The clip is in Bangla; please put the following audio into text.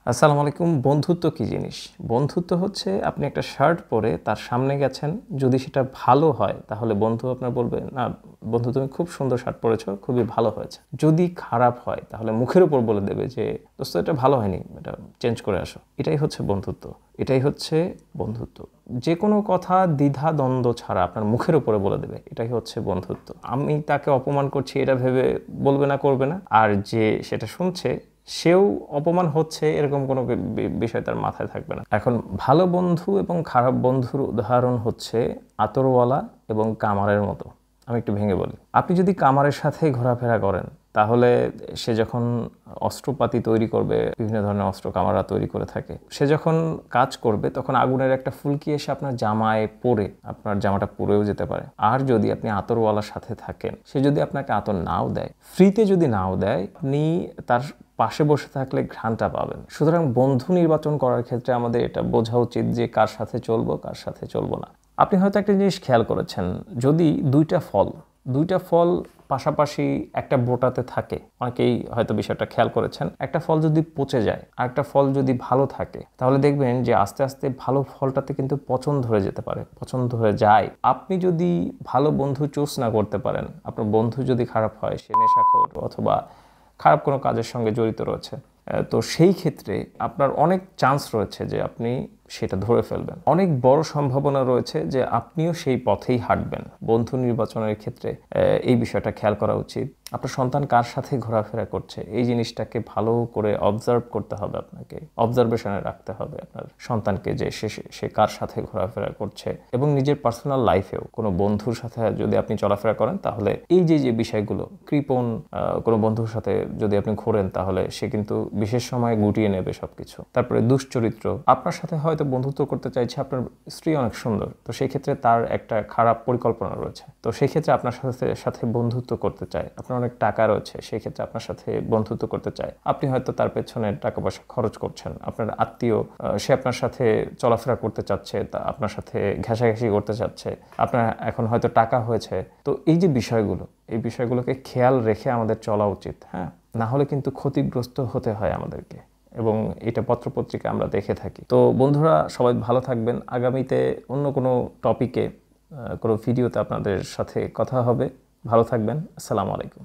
আসসালামু আলাইকুম। বন্ধুত্ব কী জিনিস? বন্ধুত্ব হচ্ছে আপনি একটা শার্ট পরে তার সামনে গেছেন, যদি সেটা ভালো হয় তাহলে বন্ধু আপনার বলবে, না বন্ধু তুমি খুব সুন্দর শার্ট পরেছো, খুবই ভালো হয়েছে। যদি খারাপ হয় তাহলে মুখের উপর বলে দেবে যে দোস্ত এটা ভালো হয়নি, এটা চেঞ্জ করে আসো। এটাই হচ্ছে বন্ধুত্ব, এটাই হচ্ছে বন্ধুত্ব। যে কোনো কথা দ্বিধা দ্বন্দ্ব ছাড়া আপনার মুখের উপরে বলে দেবে, এটাই হচ্ছে বন্ধুত্ব। আমি তাকে অপমান করছি এটা ভেবে বলবে না, করবে না। আর যে সেটা শুনছে সেও অপমান হচ্ছে এরকম কোনো বিষয় তার মাথায় থাকবে না। এখন ভালো বন্ধু এবং খারাপ বন্ধুর উদাহরণ হচ্ছে আতরওয়ালা এবং কামারের মতো। আমি একটু ভেঙে বলি, আপনি যদি কামারের সাথে ঘোরাফেরা করেন তাহলে সে যখন অস্ত্রপাতি তৈরি করবে, বিভিন্ন ধরনের অস্ত্র কামাররা তৈরি করে থাকে, সে যখন কাজ করবে তখন আগুনের একটা ফুলকি এসে আপনার জামায় পড়ে আপনার জামাটা পুড়েও যেতে পারে। আর যদি আপনি আতরওয়ালার সাথে থাকেন, সে যদি আপনাকে আতর নাও দেয়, ফ্রিতে যদি নাও দেয়, আপনি তার পাশে বসে থাকলে ঘ্রাণটা পাবেন। সুতরাং বন্ধু নির্বাচন করার ক্ষেত্রে আমাদের এটা বোঝা উচিত যে কার সাথে চলবো, কার সাথে চলবো না। আপনি হয়তো একটা জিনিস খেয়াল করেছেন, যদি দুইটা ফল পাশাপাশি একটা বোটাতে থাকে, অনেকেই হয়তো বিষয়টা খেয়াল করেছেন, একটা ফল যদি পচে যায় আর একটা ফল যদি ভালো থাকে, তাহলে দেখবেন যে আস্তে আস্তে ভালো ফলটাতে কিন্তু পছন্দ হয়ে যেতে পারে, পছন্দ হয়ে যায়। আপনি যদি ভালো বন্ধু চুজ না করতে পারেন, আপনার বন্ধু যদি খারাপ হয়, সে নেশাখোর অথবা খারাপ কোনো কাজের সঙ্গে জড়িত রয়েছে, তো সেই ক্ষেত্রে আপনার অনেক চান্স রয়েছে যে আপনি সেটা ধরে ফেলবেন। অনেক বড় সম্ভাবনা রয়েছে যে আপনিও সেই পথেই হাঁটবেন। বন্ধু নির্বাচনের ক্ষেত্রে এই বিষয়টা খেয়াল করা উচিত। আপনার সন্তান কার সাথে ঘোরাফেরা করছে, এই জিনিসটাকে ভালো করে অবজার্ভ করতে হবে, আপনাকে অবজারভেশনে রাখতে হবে আপনার সন্তানকে, যে সে কার সাথে ঘোরাফেরা করছে। এবং নিজের পার্সোনাল লাইফেও কোনো বন্ধুর সাথে যদি আপনি চলাফেরা করেন, তাহলে এই যে বিষয়গুলো, কৃপণ কোনো বন্ধুর সাথে যদি আপনি ঘোরেন, তাহলে সে কিন্তু বিশেষ সময় গুটিয়ে নেবে সবকিছু। তারপরে দুশ্চরিত্র, আপনার সাথে হয়তো বন্ধুত্ব করতে চাইছে, আপনার স্ত্রী অনেক সুন্দর, তো সেই ক্ষেত্রে তার একটা খারাপ পরিকল্পনা রয়েছে, তো সেই ক্ষেত্রে আপনার সাথে বন্ধুত্ব করতে চায়। আপনার অনেক টাকা রয়েছে, সেই ক্ষেত্রে আপনার সাথে বন্ধুত্ব করতে চায়। আপনি হয়তো তার পেছনে টাকা পয়সা খরচ করছেন, আপনার আত্মীয়, সে আপনার সাথে চলাফেরা করতে চাচ্ছে, তা আপনার সাথে ঘেঁষাঘেঁষি করতে চাচ্ছে, আপনার এখন হয়তো টাকা হয়েছে। তো এই যে বিষয়গুলো, এই বিষয়গুলোকে খেয়াল রেখে আমাদের চলা উচিত। হ্যাঁ, না হলে কিন্তু ক্ষতিগ্রস্ত হতে হয় আমাদেরকে, এবং এটা পত্রপত্রিকা আমরা দেখে থাকি। তো বন্ধুরা, সবাই ভালো থাকবেন। আগামীতে অন্য কোনো টপিকে, কোনো ভিডিওতে আপনাদের সাথে কথা হবে। ভালো থাকবেন। আসসালামু আলাইকুম।